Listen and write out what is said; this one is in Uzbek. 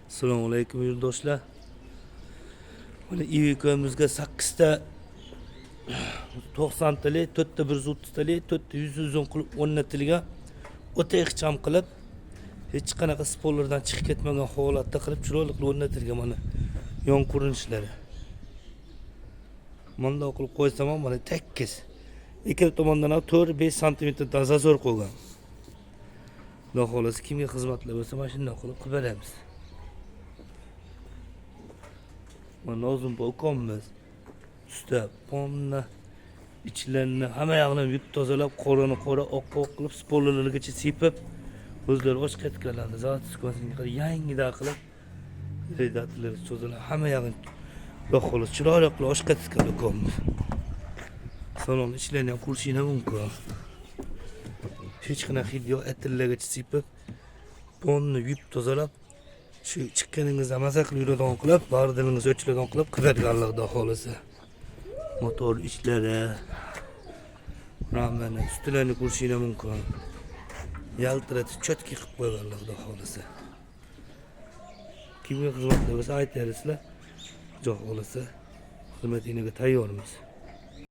Assalomu alaykum yurtdoshlar. Mana Ivikomizga 8 ta 90 talik, 4 ta 130 talik, 4 ta 100 uzun qilib o'rnatilgan o'ta ixcham qilib, hech qanaqa spoilerdan chiqib ketmagan holatda qilib chiroyli qilib o'rnatilgan mana yon ko'rinishlari. Bunday qilib qo'ysam ham mana tekis. Ikkala tomondan ham 4-5 sm dan zazor qo'ygan. Xudo xolasa kimga xizmatlar bo'lsa mana shunday qilib beramiz. Mana lozim bo'lganmiz. Usta pomni ichlarini hamma yoqni yuvib tozalab, qo'rini oq qilib, spoilerlargacha sepib, o'zlari ochiq ketganlarni zatiskonsiga qilib, yangidan qilib, redatorlar cho'zilib, hamma yoqni Xudo xolasa chiroyli qilib ochiq ketgan ekanmiz. Salon ichlarini ham ko'rishinglar mumkin. Hech qanaqa hid yo'q, atirlargacha sepib, pomni yuvib tozalab, shu chiqqaningizda maza qilib yuradigan qilib, bag'ridilingiz o'chiladigan qilib kiradiganligida xolasa. Motor ichlari, ramani, ustilarini ko'rishinglar mumkin. Yaltiratib chotki qilib qo'yganligida xolasa. Kimga xizmatlar bo'lsa aytarsizlar. Xudo xolasa xizmatingizga tayyormiz.